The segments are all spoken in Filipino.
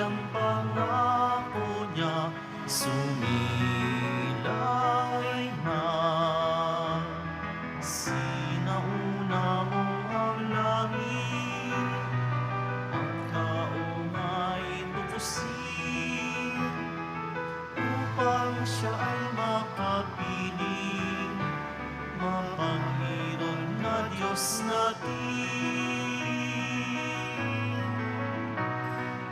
biyayang pangako niya, sumilay na. Sinauna mo ang langit, ang kaungay tutusin, upang siya ay makapiling, mapanghiram na Diyos natin.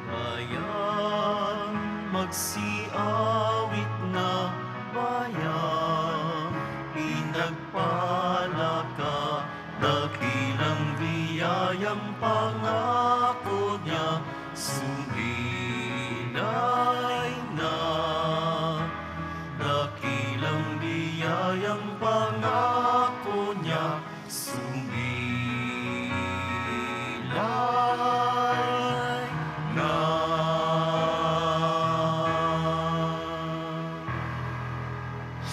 Bayan, magsiawit na bayan, pinagpala ka, dakilang biyayang pangako niya, sumilay na. Dakilang biyayang pangako niya, sumilay na.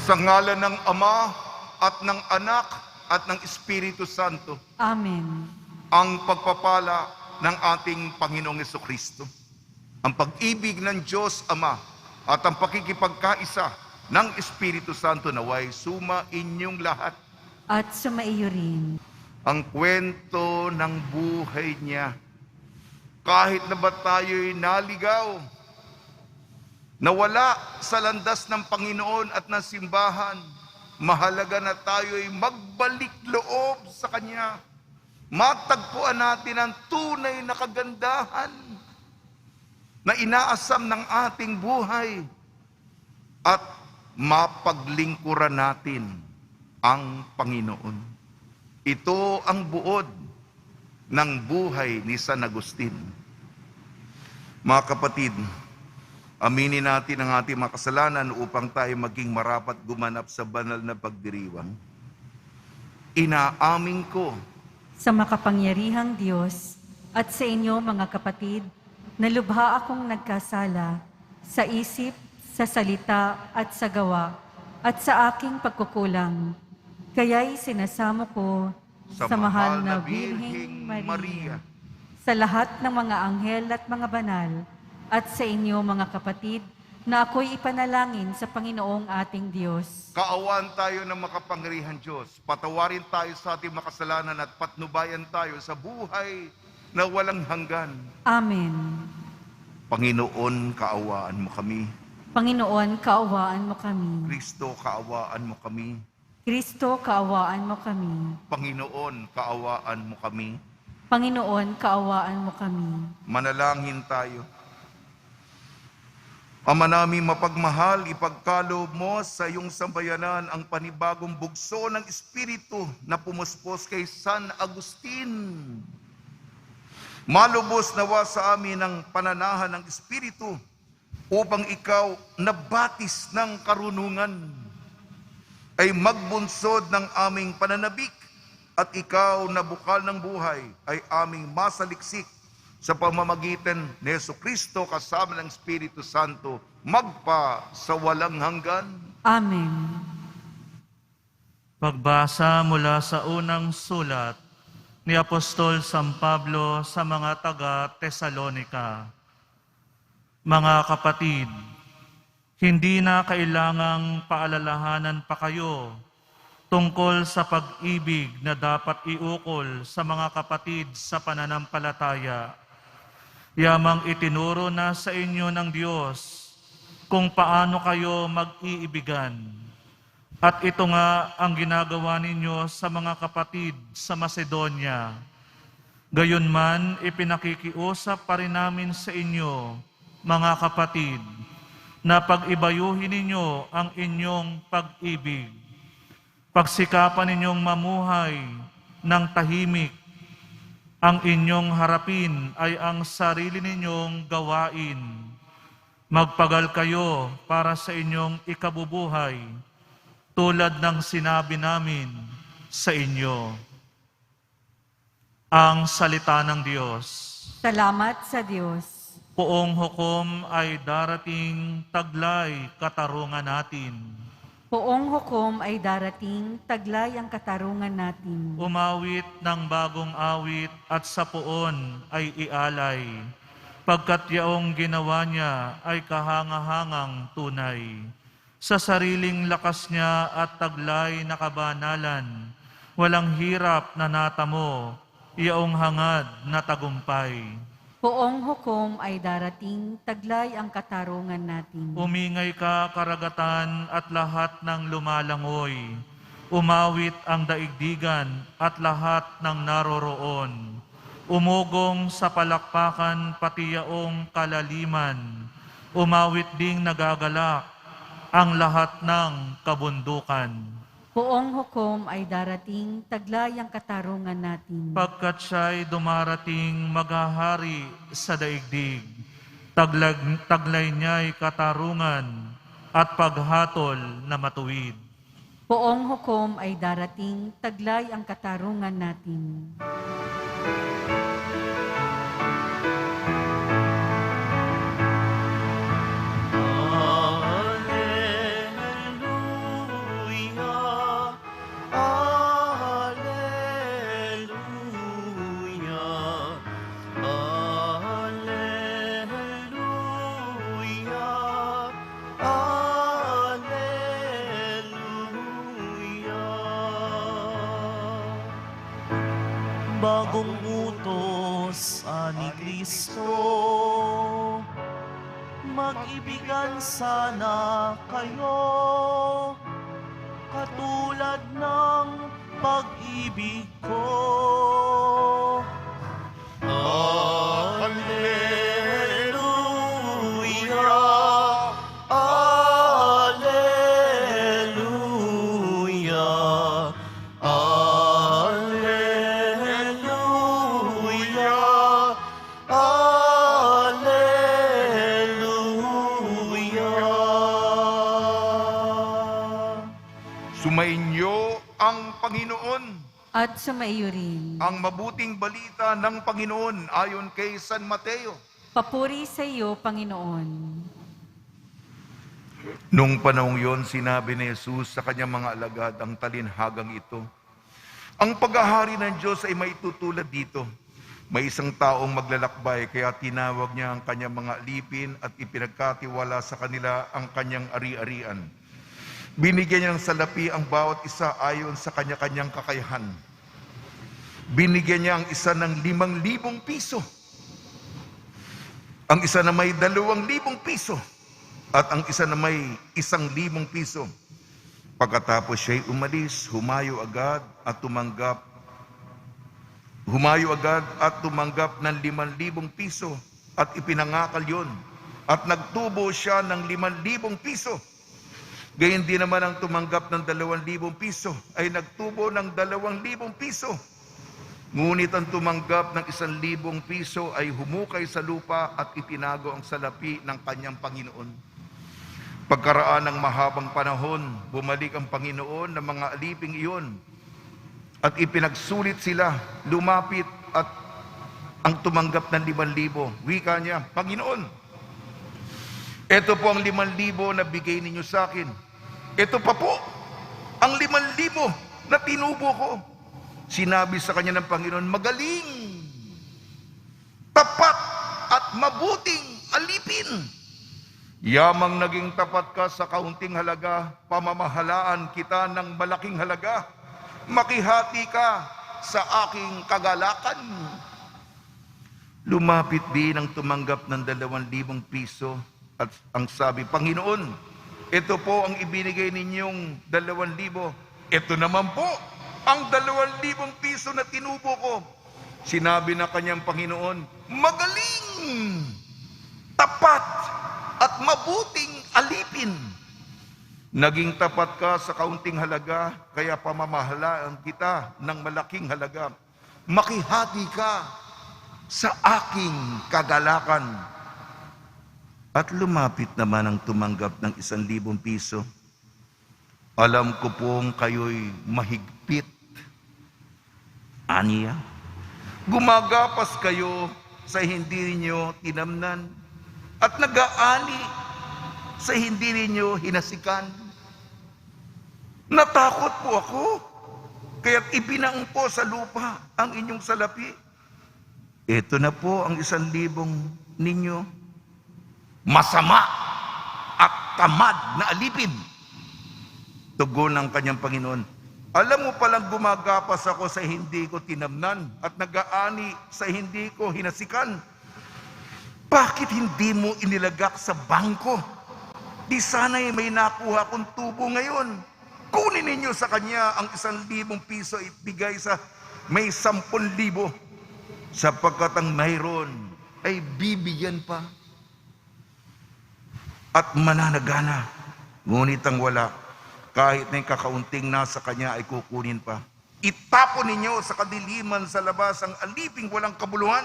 Sa ngalan ng Ama at ng Anak at ng Espiritu Santo. Amen. Ang pagpapala ng ating Panginoong Jesucristo, ang pag-ibig ng Diyos Ama at ang pakikipagkaisa ng Espiritu Santo naway suma inyong lahat. At sumaiyo rin. Ang kwento ng buhay niya, kahit na ba tayo'y naligaw, nawala sa landas ng Panginoon at ng simbahan, mahalaga na tayo'y magbalik loob sa Kanya. Matagpuan natin ang tunay na kagandahan na inaasam ng ating buhay at mapaglingkuran natin ang Panginoon. Ito ang buod ng buhay ni San Agustin. Mga kapatid, aminin natin ang ating mga kasalanan upang tayo maging marapat gumanap sa banal na pagdiriwang. Inaamin ko Sa makapangyarihang Diyos at sa inyo mga kapatid, na lubha akong nagkasala sa isip, sa salita at sa gawa at sa aking pagkukulang. Kaya'y sinasamo ko sa mahal na Birheng Maria, sa lahat ng mga anghel at mga banal, at sa inyo mga kapatid, na ako'y ipanalangin sa Panginoong ating Diyos. kaawaan tayo ng makapangyarihan Diyos. Patawarin tayo sa ating makasalanan at patnubayan tayo sa buhay na walang hanggan. Amen. Panginoon, kaawaan mo kami. Panginoon, kaawaan mo kami. Kristo, kaawaan mo kami. Kristo, kaawaan mo kami. Panginoon, kaawaan mo kami. Panginoon, kaawaan mo kami. Manalangin tayo. Ama namin mapagmahal, ipagkaloob mo sa iyong sambayanan ang panibagong bugso ng Espiritu na pumuspos kay San Agustin. Malubos nawa sa amin ang pananahan ng Espiritu upang ikaw na batis ng karunungan ay magbunsod ng aming pananabik at ikaw na bukal ng buhay ay aming masaliksik sa pamamagitan ni Jesucristo kasama ng Espiritu Santo, magpa sa walang hanggan. Amen. Pagbasa mula sa unang sulat ni Apostol San Pablo sa mga taga-Tesalonika. Mga kapatid, hindi na kailangang paalalahanan pa kayo tungkol sa pag-ibig na dapat iukol sa mga kapatid sa pananampalataya. Yamang itinuro na sa inyo ng Diyos kung paano kayo mag-iibigan. At ito nga ang ginagawa ninyo sa mga kapatid sa Macedonia. Gayunman, ipinakikiusap pa rin namin sa inyo, mga kapatid, na pag-ibayuhin ninyo ang inyong pag-ibig. Pagsikapan ninyong mamuhay ng tahimik. Ang inyong harapin ay ang sarili ninyong gawain. Magpagal kayo para sa inyong ikabubuhay, tulad ng sinabi namin sa inyo. Ang salita ng Diyos. Salamat sa Diyos. Poong hukom ay darating, taglay katarungan natin. Poong hukom ay darating, taglay ang katarungan natin. Umawit ng bagong awit at sa poon ay ialay. pagkat yaong ginawa niya ay kahangahangang tunay. Sa sariling lakas niya at taglay na kabanalan, walang hirap na natamo, yaong hangad na tagumpay. Poong hukom ay darating, taglay ang katarungan natin. Umingay ka, karagatan, at lahat ng lumalangoy. Umawit ang daigdigan at lahat ng naroroon. Umugong sa palakpakan pati yaong kalaliman. Umawit ding nagagalak ang lahat ng kabundukan. Poong hukom ay darating, taglay ang katarungan natin. Pagkat siya'y dumarating maghahari sa daigdig, taglay niya'y katarungan at paghatol na matuwid. Poong hukom ay darating, taglay ang katarungan natin. Bagong utos ni Kristo, mag-ibigan sana kayo, katulad ng pag-ibig ko. Alleluia, alleluia, Sumainyo ang Panginoon. At sumaiyo rin. Ang mabuting balita ng Panginoon ayon kay San Mateo. Papuri sa iyo, Panginoon. Nung panahong yon, sinabi ni Jesus sa kanyang mga alagad ang talinhagang ito. Ang paghahari ng Diyos ay may tutulad dito. May isang taong maglalakbay, kaya tinawag niya ang kanyang mga alipin at ipinagkatiwala sa kanila ang kanyang ari-arian. Binigyan niya ng salapi ang bawat isa ayon sa kanya-kanyang kakayahan. Binigyan niya ang isa ng 5,000 piso. Ang isa na may 2,000 piso. At ang isa na may 1,000 piso. Pagkatapos siya'y umalis, humayo agad at tumanggap ng 5,000 piso at ipinangakal yon. At nagtubo siya ng 5,000 piso. Gayon din naman ang tumanggap ng 2,000 piso ay nagtubo ng 2,000 piso. Ngunit ang tumanggap ng 1,000 piso ay humukay sa lupa at itinago ang salapi ng kanyang Panginoon. Pagkaraan ng mahabang panahon, bumalik ang Panginoon ng mga aliping iyon at ipinagsulit sila, lumapit at ang tumanggap ng 5,000. Wika niya, Panginoon, ito po ang 5,000 na bigay ninyo sa akin. Ito pa po, ang 5,000 na tinubo ko. Sinabi sa kanya ng Panginoon, magaling, tapat at mabuting alipin. Yamang naging tapat ka sa kaunting halaga, pamamahalaan kita ng malaking halaga. Makihati ka sa aking kagalakan. Lumapit din ang tumanggap ng 2,000 piso at ang sabi, Panginoon, ito po ang ibinigay ninyong 2,000. Ito naman po ang 2,000 piso na tinubo ko. Sinabi na kanyang Panginoon, magaling, tapat at mabuting alipin. Naging tapat ka sa kaunting halaga, kaya pamamahalaan kita ng malaking halaga. Makihati ka sa aking kagalakan. At lumapit naman ang tumanggap ng 1,000 piso. Alam ko pong kayo'y mahigpit. Aniya, gumagapas kayo sa hindi ninyo tinamnan at nag-aani sa hindi ninyo hinasikan. Natakot po ako, kaya't ibinaong po sa lupa ang inyong salapi. Ito na po ang 1,000 ninyo? Masama at tamad na alipin. Tugon ng kanyang Panginoon, alam mo palang gumagapas ako sa hindi ko tinamnan at nag-aani sa hindi ko hinasikan. Bakit hindi mo inilagak sa bangko? Di sana'y may nakuha kong tubo ngayon. Kunin ninyo sa kanya ang 1,000 piso at bigay sa may 10,000, sapagkat ang mayroon ay bibigyan pa at mananagana. Ngunit ang wala, kahit na yung kakaunting nasa kanya ay kukunin pa. Itapon ninyo sa kadiliman sa labas ang aliping walang kabuluhan.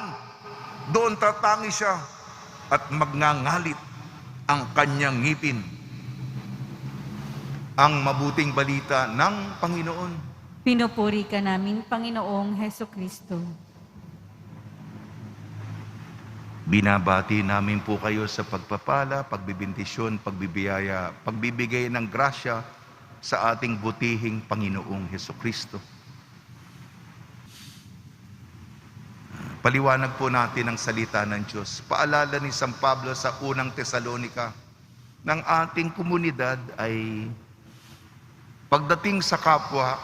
Doon tatangi siya at magngangalit ang kanyang ngipin. Ang mabuting balita ng Panginoon. Pinupuri ka namin, Panginoong Heso Kristo. Binabati namin po kayo sa pagpapala, pagbibintisyon, pagbibiyaya, pagbibigay ng grasya sa ating butihing Panginoong Heso Kristo. Paliwanag po natin ang salita ng Diyos. Paalala ni San Pablo sa unang Tesalonika ng ating komunidad ay pagdating sa kapwa,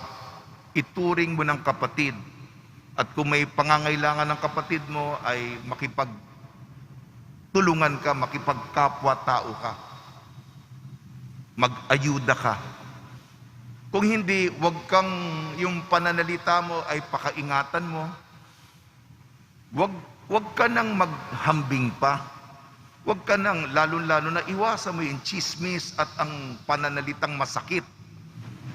ituring mo ng kapatid. At kung may pangangailangan ng kapatid mo ay makipagtulungan ka, makipagkapwa-tao ka. Mag-ayuda ka. Kung hindi, wag kang yung pananalita mo ay pakaingatan mo. Wag ka nang maghambing pa. Wag ka nang, lalo-lalo na iwasan mo yung chismis at ang pananalitang masakit.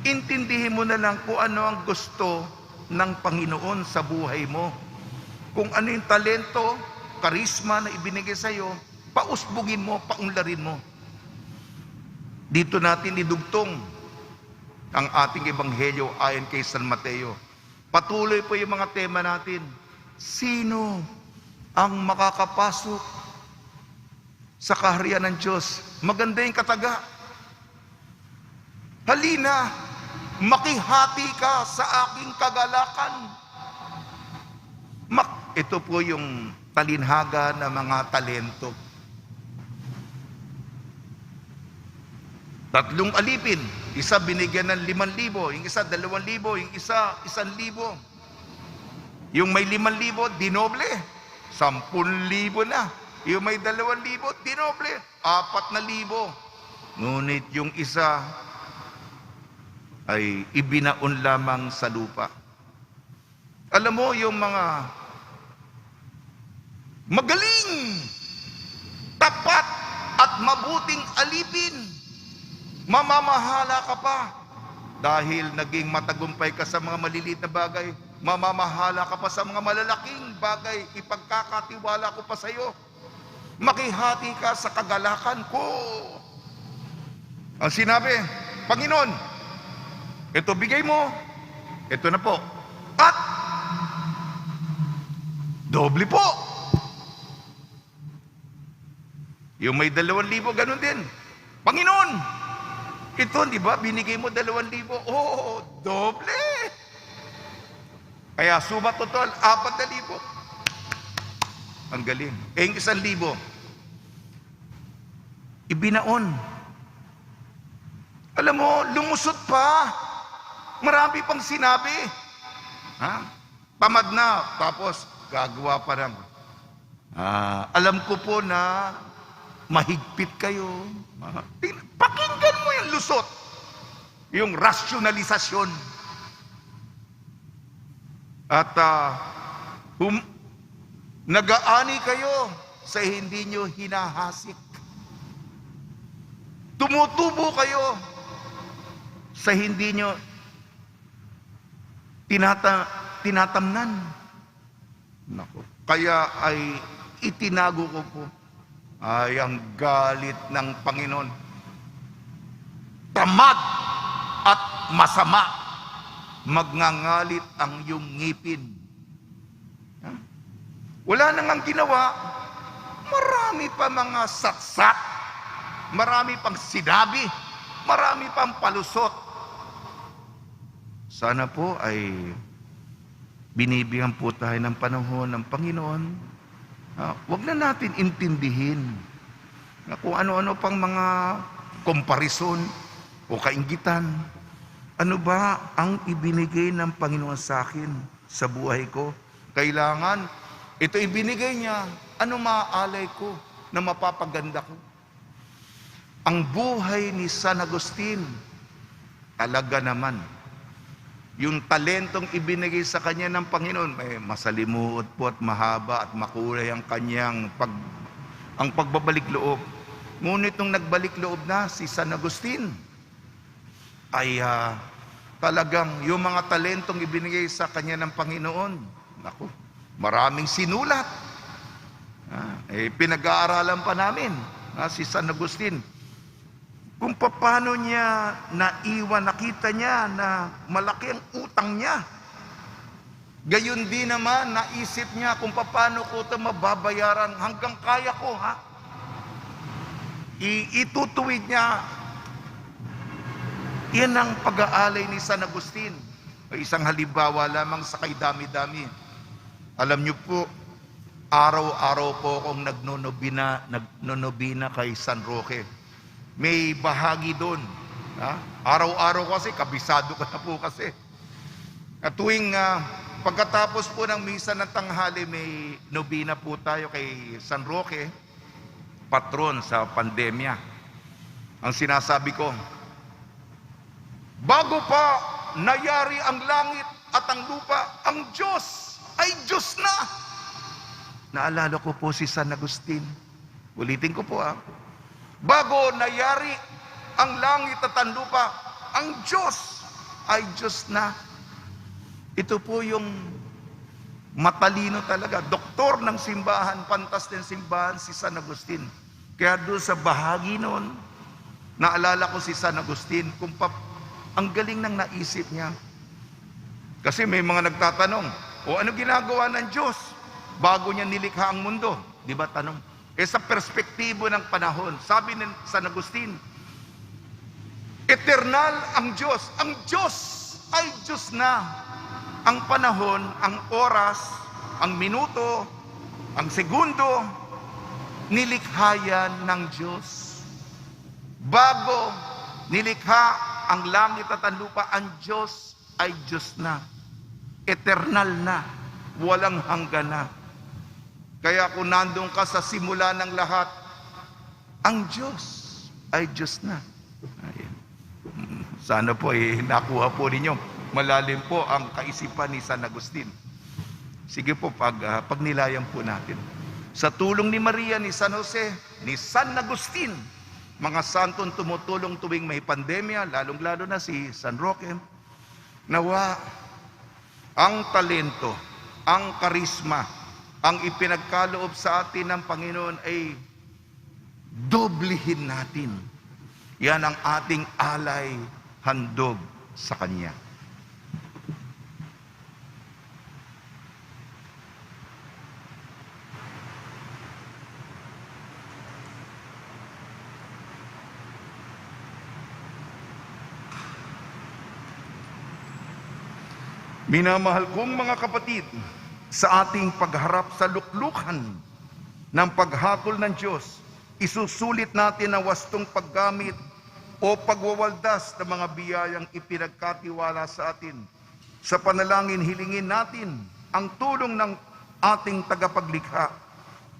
Intindihin mo na lang kung ano ang gusto ng Panginoon sa buhay mo. Kung ano yung talento, karisma na ibinigay sa iyo, pausbugin mo, paunlarin mo. Dito natin idugtong ang ating ebanghelyo ayon kay San Mateo. Patuloy po yung mga tema natin. Sino ang makakapasok sa kaharian ng Diyos? Maganda yung kataga. Halina, makihati ka sa aking kagalakan. Ito po yung talinhaga ng mga talento. 3 alipin, isa binigyan ng 5,000, yung isa 2,000, yung isa 1,000. Yung may 5,000, dinoble, 10,000 na. Yung may 2,000, dinoble, 4,000. Ngunit yung isa ay ibinaon lamang sa lupa. Alam mo, yung mga magaling, tapat at mabuting alipin, mamamahala ka pa. Dahil naging matagumpay ka sa mga maliliit na bagay, mamamahala ka pa sa mga malalaking bagay, ipagkakatiwala ko pa sa iyo. Makihati ka sa kagalakan ko. Ang sinabi, Panginoon, ito bigay mo, ito na po. At doble po. Yung may 2,000, ganun din. Panginoon, ito, di ba, binigay mo 2,000. Oo, doble. Kaya suma total, 4,000. Ang galing. Yung 1,000, ibinaon. Alam mo, lumusot pa. Marami pang sinabi. Tamad na. Tapos, gagawa pa ng, alam ko po na mahigpit kayo. Pakinggan mo yung lusot. Yung rasyonalisasyon. At nag-aani kayo sa hindi nyo hinahasik. Tumutubo kayo sa hindi nyo tinatamnan. Nako. Kaya ay itinago ko po ay ang galit ng Panginoon. Tamad at masama, magngangalit ang iyong ngipin. Wala nang ang ginawa, marami pa mga satsat, marami pang sinabi, marami pang palusot. Sana po ay binibigyan po tayo ng panahon ng Panginoon Huwag na natin intindihin na kung ano-ano pang mga komparison o kainggitan. Ano ba ang ibinigay ng Panginoon sa akin sa buhay ko? Kailangan, ito ibinigay niya, ano maaalay ko na mapapaganda ko? Ang buhay ni San Agustin, talaga naman, yung talentong ibinigay sa kanya ng Panginoon, may masalimuot po at mahaba at makulay ang kanyang pagbabalik loob. Ngunit nung nagbalik loob na si San Agustin, ay talagang yung mga talentong ibinigay sa kanya ng Panginoon, naku, maraming sinulat. Pinag-aaralan pa namin si San Agustin. Kung paano niya naiwan, nakita niya na malaki ang utang niya. Gayon din naman, naisip niya kung paano ko ito mababayaran hanggang kaya ko, Itutuwid niya. Yan ang pag-aalay ni San Agustin. Isang halimbawa lamang sa kay dami-dami. Alam niyo po, araw-araw po akong nagnonobina kay San Roque. May bahagi doon. Araw-araw kasi, kabisado ka na po kasi. At tuwing pagkatapos po ng misa ng tanghali, may nobina po tayo kay San Roque, patron sa pandemya. Ang sinasabi ko, bago pa nayari ang langit at ang lupa, ang Diyos ay Diyos na. Naalala ko po si San Agustin. Ulitin ko po bago nayari ang langit at ang lupa, ang Diyos ay Diyos na. Ito po yung matalino talaga. Doktor ng simbahan, pantas ng simbahan, si San Agustin. Kaya doon sa bahagi noon, naalala ko si San Agustin, ang galing ng naisip niya. Kasi may mga nagtatanong, ano ginagawa ng Diyos bago niya nilikha ang mundo? Di ba tanong? Sa perspektibo ng panahon, sabi ni San Agustin, eternal ang Diyos. Ang Diyos ay Diyos na. Ang panahon, ang oras, ang minuto, ang segundo, nilikha yan ng Diyos. Bago nilikha ang langit at ang lupa, ang Diyos ay Diyos na. Eternal na. Walang hanggan na. Kaya kung nandun ka sa simula ng lahat, ang Diyos ay Diyos na. Ayan. Sana po nakuha po ninyo. Malalim po ang kaisipan ni San Agustin. Sige po, pagnilayan po natin. Sa tulong ni Maria, ni San Jose, ni San Agustin, mga santong tumutulong tuwing may pandemya, lalong-lalo na si San Roque, nawa ang talento, ang karisma, ang ipinagkaloob sa atin ng Panginoon ay doblihin natin. Yan ang ating alay, handog sa Kanya. Minamahal kong mga kapatid, sa ating pagharap sa luklukan ng paghatol ng Diyos, isusulit natin ang wastong paggamit o pagwawaldas ng mga biyayang ipinagkatiwala sa atin. Sa panalangin, hilingin natin ang tulong ng ating tagapaglikha.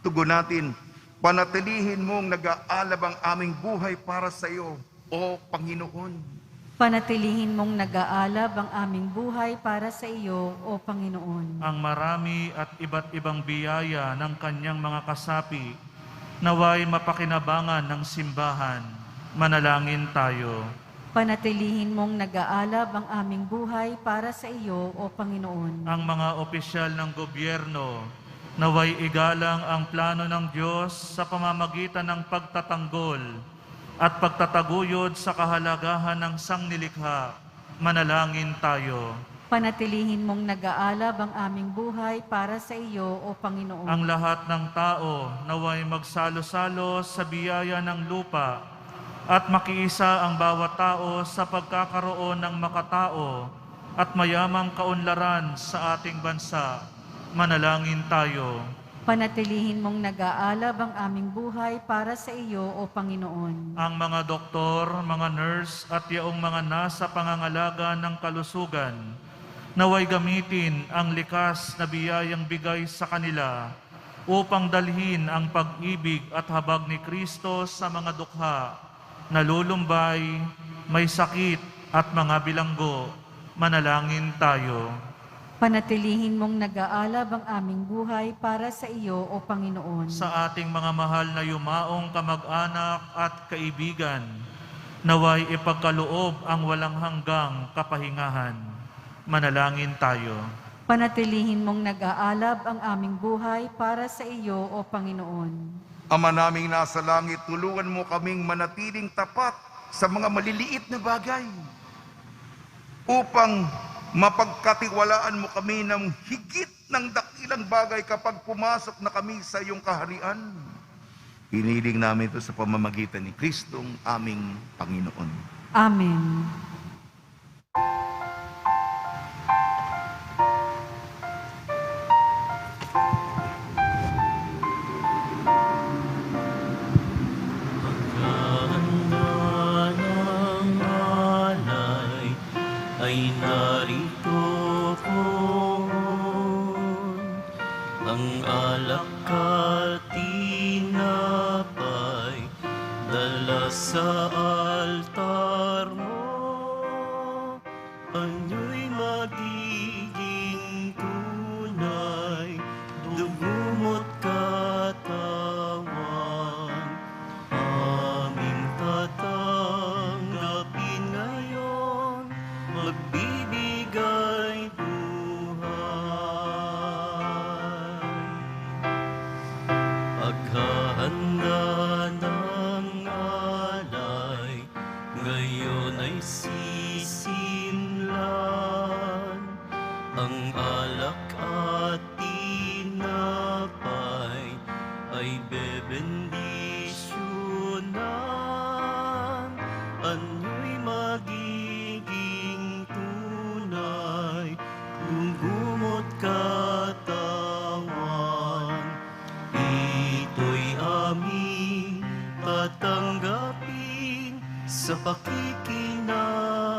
Tugon natin, panatilihin mong nag-aalab ang aming buhay para sa iyo, O Panginoon. Panatilihin mong nag-aalab ang aming buhay para sa iyo, O Panginoon. Ang marami at iba't ibang biyaya ng kanyang mga kasapi, naway mapakinabangan ng simbahan. Manalangin tayo. Panatilihin mong nag-aalab ang aming buhay para sa iyo, O Panginoon. Ang mga opisyal ng gobyerno, naway igalang ang plano ng Diyos sa pamamagitan ng pagtatanggol at pagtataguyod sa kahalagahan ng sangnilikha. Manalangin tayo. Panatilihin mong nag-aalab ang aming buhay para sa iyo, O Panginoon. Ang lahat ng tao naway magsalo-salo sa biyaya ng lupa at makiisa ang bawat tao sa pagkakaroon ng makatao at mayamang kaunlaran sa ating bansa. Manalangin tayo. Panatilihin mong nag-aalab ang aming buhay para sa iyo, O Panginoon. Ang mga doktor, mga nurse at yaong mga nasa pangangalaga ng kalusugan, naway gamitin ang likas na biyayang bigay sa kanila upang dalhin ang pag-ibig at habag ni Kristo sa mga dukha, nalulumbay, may sakit at mga bilanggo. Manalangin tayo. Panatilihin mong nag-aalab ang aming buhay para sa iyo, O Panginoon. Sa ating mga mahal na yumaong kamag-anak at kaibigan, naway ipagkaloob ang walang hanggang kapahingahan. Manalangin tayo. Panatilihin mong nag-aalab ang aming buhay para sa iyo, O Panginoon. Ama naming nasa langit, tulungan mo kaming manatiling tapat sa mga maliliit na bagay upang mapagkatiwalaan mo kami ng higit ng dakilang bagay kapag pumasok na kami sa iyong kaharian. Hiniling namin ito sa pamamagitan ni Kristong aming Panginoon. Amen. Handa ng alay ay narito po. Ang alak at tinapay dala sa altar mo. Anyo'y magiging tunay, dugo mo't katawan. Aming tatanggapin ngayon, magbibigay buhay. Paghahanda ng alay, ngayon ay sisimlan. Ang alak at tinapay ay bebendisyonan. Anyo'y magiging tunay, dugo mo't katawan. Ito'y aming tatanggapin sa pakikinabang.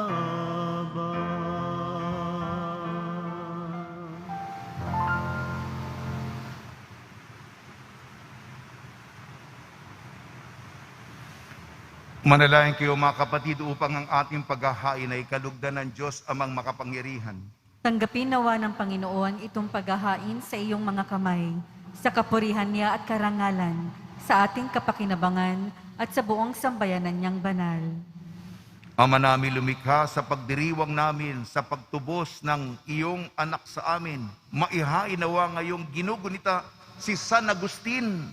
Manalangin kayo mga kapatid upang ang ating paghahain ay kalugdan ng Diyos amang makapangyarihan. Tanggapin nawa ng Panginoon itong paghahain sa iyong mga kamay, sa kapurihan niya at karangalan, sa ating kapakinabangan at sa buong sambayanan niyang banal. Ama namin lumikha, sa pagdiriwang namin sa pagtubos ng iyong anak sa amin, maihain nawa ngayong ginugunita si San Agustin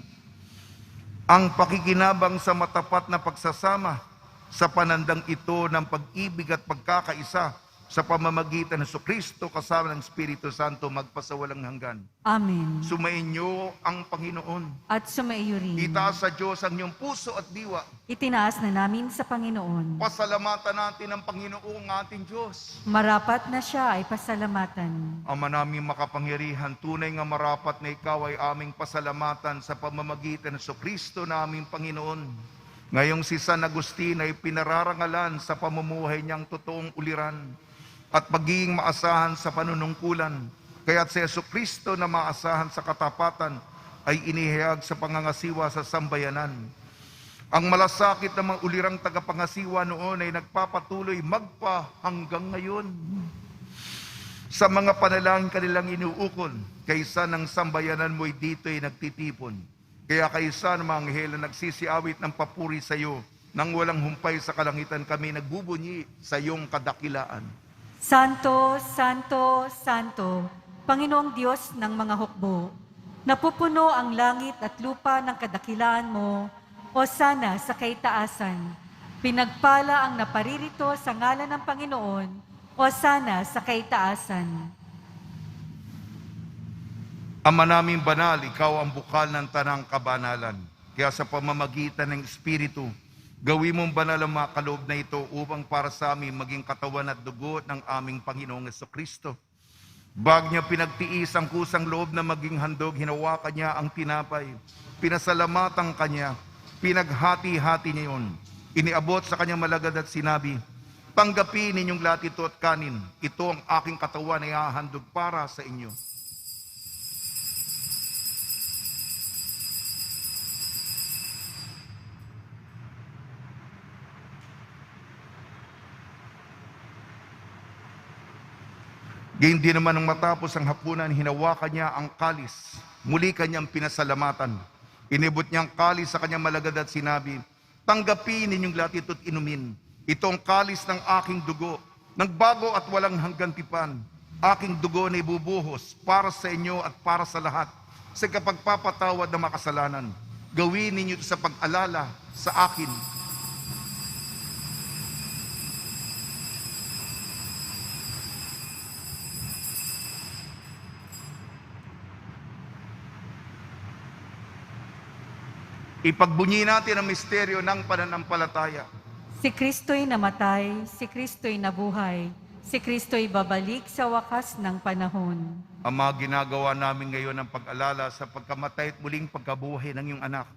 ang pakikinabang sa matapat na pagsasama sa panandang ito ng pag-ibig at pagkakaisa sa pamamagitan ng Jesucristo kasama ng Espiritu Santo magpasawalang hanggan. Amen. Sumainyo ang Panginoon. At sumaiyo rin. Itaas sa Diyos ang iyong puso at diwa. Itinaas na namin sa Panginoon. Pasalamatan natin ang Panginoong ating Diyos. Marapat na siya ay pasalamatan. Ama naming makapangyarihan, tunay nga marapat na ikaw ay aming pasalamatan sa pamamagitan ng Jesucristo na aming Panginoon. Ngayong si San Agustin ay pinararangalan sa pamumuhay niyang totoong uliran at pagiging maasahan sa panunungkulan. Kaya't si Jesucristo na maasahan sa katapatan ay inihayag sa pangangasiwa sa sambayanan. Ang malasakit ng mga ulirang tagapangasiwa noon ay nagpapatuloy magpa hanggang ngayon. Sa mga panalangin kanilang inuukol, kaysa ng sambayanan mo'y dito'y nagtitipon. Kaya kaysa ng mga anghel na nagsisiawit ng papuri sa iyo, nang walang humpay sa kalangitan kami nagbubunyi sa iyong kadakilaan. Santo, Santo, Santo, Panginoong Diyos ng mga hukbo, napupuno ang langit at lupa ng kadakilaan mo, o sana sa kaitaasan. Pinagpala ang naparirito sa ngalan ng Panginoon, o sana sa kaitaasan. Ama naming banal, ikaw ang bukal ng tanang kabanalan. Kaya sa pamamagitan ng Espiritu, gawin mong banal ang mga kaloob na ito upang para sa amin maging katawan at dugo ng aming Panginoong Jesucristo. Bag niya pinagtiis ang kusang loob na maging handog, hinawakan niya ang tinapay. Pinasalamatan kanya, pinaghati-hati niya yun. Iniabot sa kanyang malagad at sinabi, tanggapin ninyong lahat ito at kanin. Ito ang aking katawan na ihahandog para sa inyo. Gayun din naman nang matapos ang hapunan, hinawakan niya ang kalis. Muli kanyang pinasalamatan. Inibot niya ang kalis sa kanyang malagad at sinabi, tanggapin ninyong lahat ito at inumin. Ito ang kalis ng aking dugo, nagbago at walang hanggang tipan. Aking dugo na ibubuhos para sa inyo at para sa lahat, sa kapagpapatawad ng makasalanan. Gawin ninyo ito sa pag-alala sa akin. Ipagbunyi natin ang misteryo ng pananampalataya. Si Kristo'y namatay, si Kristo'y nabuhay, si Kristo'y babalik sa wakas ng panahon. Ama, ginagawa namin ngayon ang pag-alala sa pagkamatay at muling pagkabuhay ng iyong anak.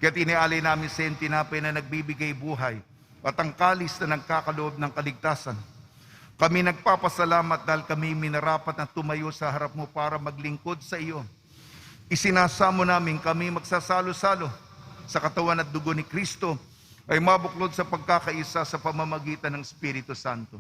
Kaya't inialay namin sa iyong tinapay na nagbibigay buhay at ang kalis na nagkakaloob ng kaligtasan. Kami nagpapasalamat dahil kami minarapat na tumayo sa harap mo para maglingkod sa iyo. Isinasamo namin kami magsasalo-salo sa katawan at dugo ni Kristo ay mabuklod sa pagkakaisa sa pamamagitan ng Espiritu Santo.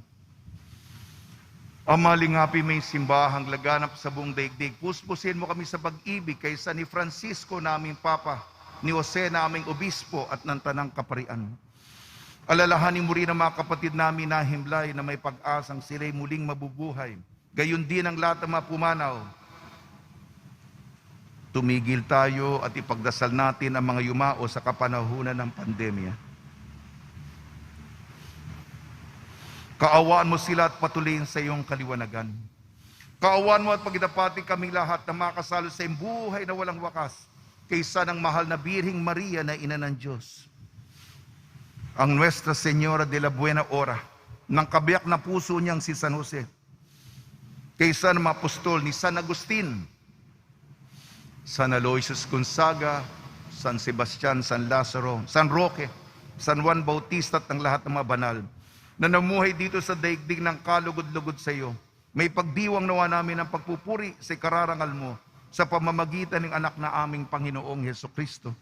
Ama, lingapi may simbahang laganap sa buong daigdig. Puspusin mo kami sa pag-ibig kaysa ni Francisco naming Papa, ni Jose naming Obispo at ng Tanang Kaparian. Alalahanin mo rin ang mga kapatid namin na himlay na may pag-asang sila'y muling mabubuhay. Gayon din ang lahat ng mga pumanaw. Tumigil tayo at ipagdasal natin ang mga yumao sa kapanahunan ng pandemya. Kaawaan mo sila at patuloyin sa iyong kaliwanagan. Kaawaan mo at pagdapati kaming lahat na makasalo sa iyong buhay na walang wakas kaysa ng mahal na Birhing Maria na ina ng Diyos. Ang Nuestra Señora de la Buena Hora, ng kabiyak na puso niyang si San Jose, kaysa ng mga apostol ni San Agustin, San Aloysius Gonzaga, San Sebastian, San Lazaro, San Roque, San Juan Bautista at ang lahat ng mga banal na namuhay dito sa daigdig ng kalugod-lugod sa iyo. May pagdiwang nawa namin ang pagpupuri sa kararangal mo sa pamamagitan ng anak na aming Panginoong Hesukristo.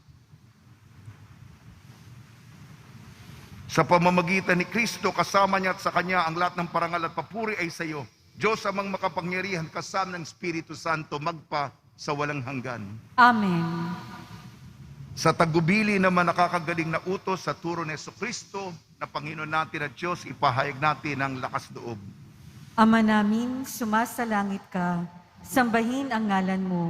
Sa pamamagitan ni Kristo, kasama niya at sa Kanya ang lahat ng parangal at papuri ay sa iyo. Diyos amang makapangyarihan, kasama ng Espiritu Santo, magpa sa walang hanggan. Amen. Sa tagubili naman nakakagaling na utos sa turo ni Jesucristo na Panginoon natin at Diyos, ipahayag natin ang lakas loob. Ama namin, sumasalangit ka, sambahin ang ngalan mo,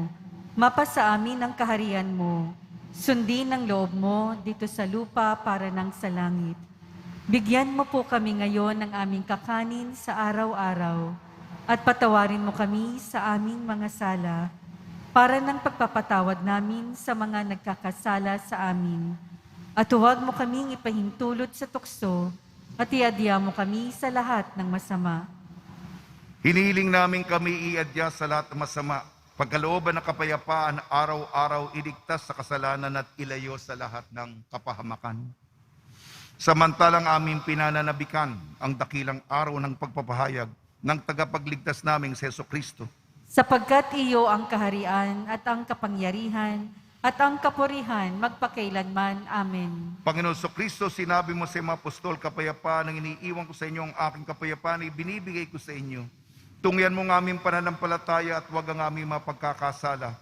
mapasa amin ang kaharian mo, sundin ang loob mo dito sa lupa para nang sa langit. Bigyan mo po kami ngayon ng aming kakanin sa araw-araw at patawarin mo kami sa aming mga sala para ng pagpapatawad namin sa mga nagkakasala sa amin. At huwag mo kaming ipahintulot sa tukso at iadya mo kami sa lahat ng masama. Hinihiling namin kami iadya sa lahat ng masama, pagkalooban ng kapayapaan, araw-araw iligtas sa kasalanan at ilayo sa lahat ng kapahamakan. Samantalang aming pinananabikan ang dakilang araw ng pagpapahayag ng tagapagligtas naming si Jesucristo. Sapagkat iyo ang kaharian at ang kapangyarihan at ang kapurihan magpakailanman. Amen. Panginoon Jesucristo, sinabi mo sa mga apostol, kapayapaan ang iniiwan ko sa inyo, ang aking kapayapaan ay binibigay ko sa inyo. Tungyan mo ang aming pananampalataya at huwag ang aming mga pagkakasala.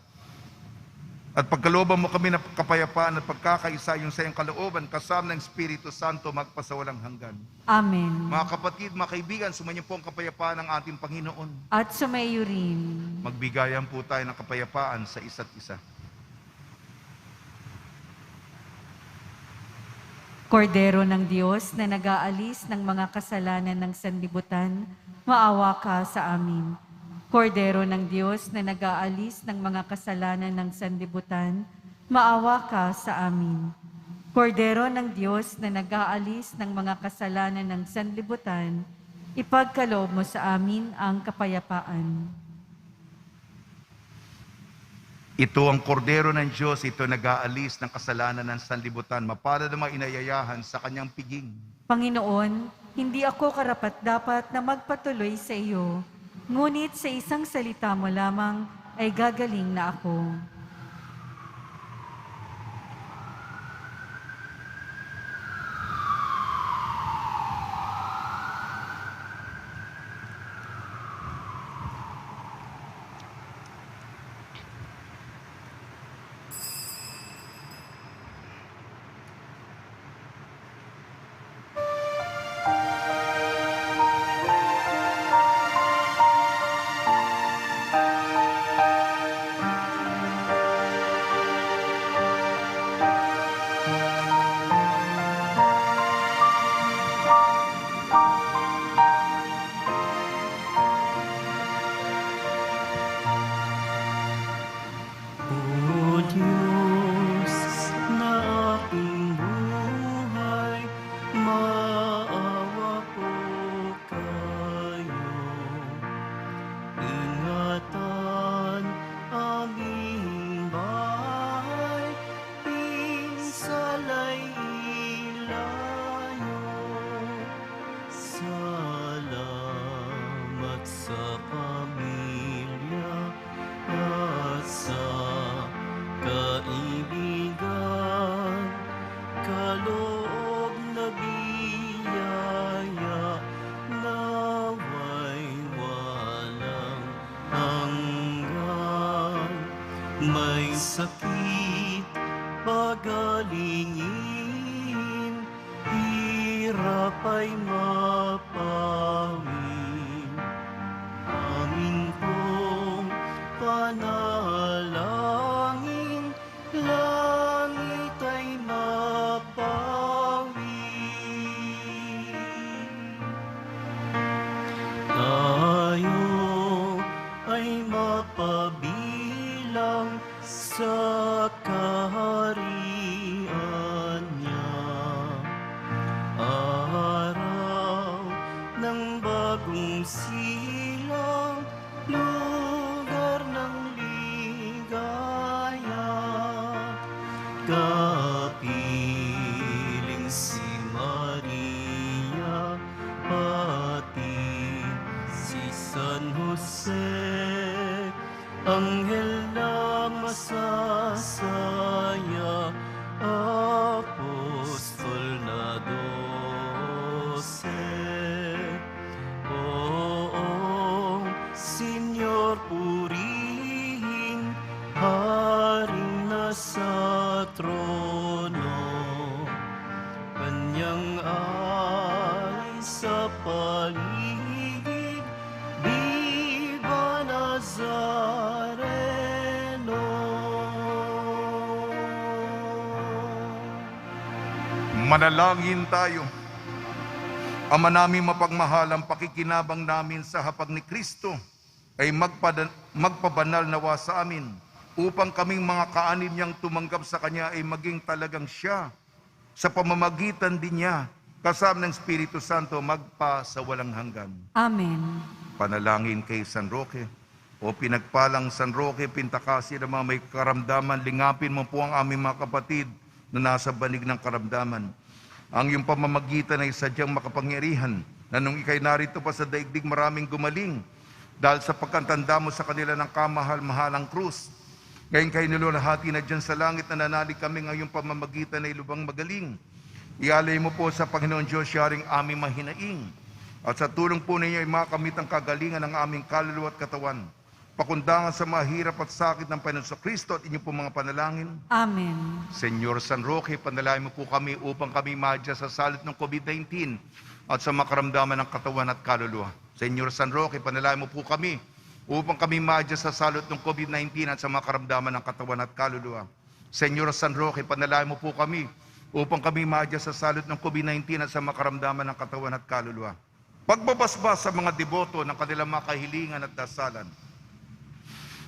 At pagkalooban mo kami ng kapayapaan at pagkakaisa yung sa iyong kalooban, kasama ng Espiritu Santo, magpasawalang hanggan. Amen. Mga kapatid, mga kaibigan, sumainyo po ang kapayapaan ng ating Panginoon. At sumayo rin. Magbigayan po tayo ng kapayapaan sa isa't isa. Kordero ng Diyos na nag-aalis ng mga kasalanan ng sanlibutan, maawa ka sa amin. Kordero ng Diyos na nag-aalis ng mga kasalanan ng sanlibutan, maawa ka sa amin. Kordero ng Diyos na nag-aalis ng mga kasalanan ng sanlibutan, ipagkaloob mo sa amin ang kapayapaan. Ito ang kordero ng Diyos, ito nag-aalis ng kasalanan ng sanlibutan. Mapalad ang mga inayayahan sa kanyang piging. Panginoon, hindi ako karapat-dapat na magpatuloy sa iyo, ngunit sa isang salita mo lamang ay gagaling na ako. O Diyos na aking buhay, maawa po kayo. Ingatan aming bahay, pinsalay ilayo. Salamat sa pamilya at sa kaibigan, kaloob na biyaya, naway walang hanggan. May sakit pagalingin, hirap ay mapawin. Amin pong panalangin, langit ay mapawin. Tayo ay mapabilang sa kaharian niya. Araw ng bagong silang, lugar ng ligaya. Kapiling si Maria, pati si San Jose, anghel na masasaya, apostol na 12. Oo, Senyor, purihin, haring nasa trono, kanyang alay sa paligid, Viva Nazareno. Manalangin tayo. Ama namin mapagmahal, ang pakikinabang namin sa hapag ni Kristo ay magpabanal nawa sa amin, upang kaming mga kaanib niyang tumanggap sa Kanya ay maging talagang Siya, sa pamamagitan din niya, kasama ng Espiritu Santo, magpa sa walang hanggan. Amen. Panalangin kay San Roque. O pinagpalang San Roque, pintakasi ng mga may karamdaman, lingapin mo po ang aming mga kapatid na nasa banig ng karamdaman. Ang iyong pamamagitan ay sadyang makapangyarihan, na nung ikay narito pa sa daigdig, maraming gumaling dahil sa pagkatanda mo sa kanila ng kamahal-mahalang krus. Ngayon kayo nilulahati na dyan sa langit, na nanalig kami ng iyong pamamagitan ay lubang magaling. Ialay mo po sa Panginoon Diyos yaring aming mahinaing, at sa tulong po ninyo ay makamit ang kagalingan ng aming kaluluwa at katawan. Pakundangan sa mahirap at sakit ng Panginoon Kristo at inyo po mga panalangin. Amen. Senyor San Roque, panalangin mo po kami upang kami madya sa salot ng COVID-19 at sa makaramdaman ng katawan at kaluluwa. Senyor San Roque, panalangin mo po kami upang kami madya sa salot ng COVID-19 at sa makaramdaman ng katawan at kaluluwa. Senyor San Roque, panalangin mo po kami upang kami madya sa salot ng COVID-19 at sa makaramdaman ng katawan at kaluluwa. Pagbabasbas sa mga deboto ng kanilang mga kahilingan at dasalan.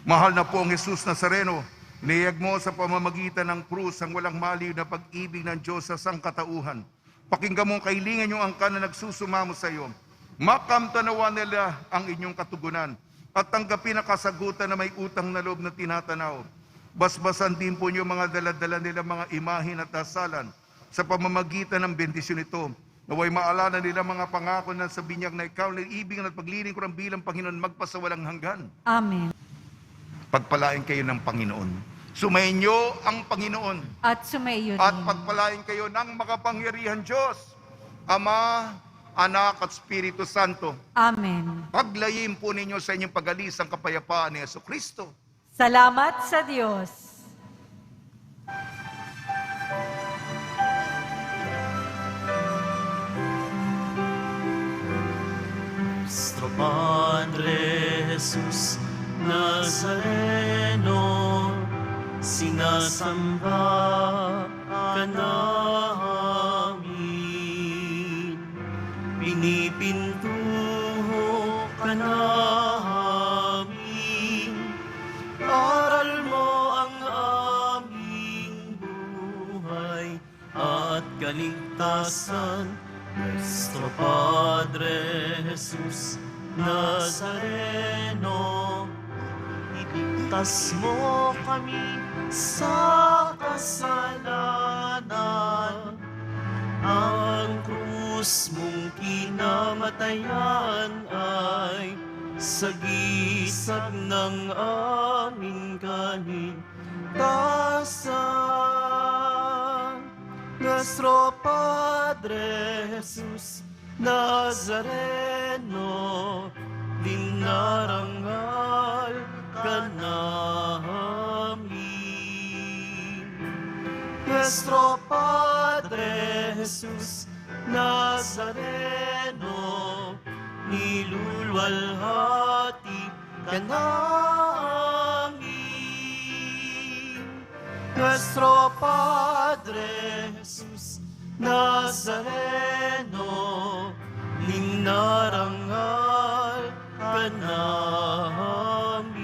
Mahal na pong Jesus Nazareno, niyag mo sa pamamagitan ng krus ang walang maliw na pag-ibig ng Diyos sa sangkatauhan. Pakinggan mo ang kahilingan niyong angkan na nagsusumamo sa iyo. Makamtanawa nila ang inyong katugunan at tanggapin ang kasagutan na may utang na loob na tinatanaw. Basbasan din po niyo mga daladala nila mga imahin at dasalan sa pamamagitan ng bendisyon ito. Naway maalala nila mga pangako na sa binyag na ikaw na ibig at paglilingkuran bilang Panginoon magpasawalang hanggan. Amen. Pagpalain kayo ng Panginoon. Sumayin niyo ang Panginoon. At sumaiyo At din. pagpalain kayo ng makapangyarihan Diyos, Ama, Anak at Espiritu Santo. Amen. Paglayin po ninyo sa inyong pag-alis ang kapayapaan ni Jesucristo. Salamat sa Diyos. Nuestro Padre Jesús Nazareno, sinasamba ka namin, pinipintuho ka namin, aral mo ang aming buhay at kaligtasan. Nuestro Padre Jesús Nazareno, iligtas mo kami sa kasalanan. Ang krus mong kinamatayan ay sagisag ng aming kaligtasan. Nuestro Padre Jesús Nazareno, dinarangal ka namin. Nuestro Padre Jesús Nazareno, nilulwalhati ka namin. Nuestro Padre Jesús Nazareno, linarangal ka namin.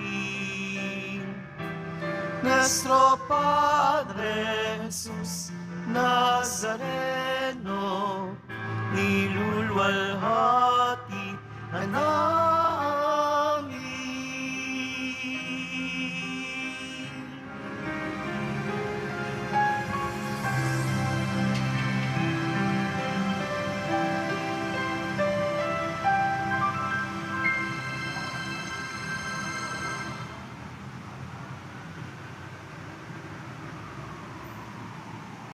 Nuestro Padre Jesús Nazareno, nilulwalhati ka namin.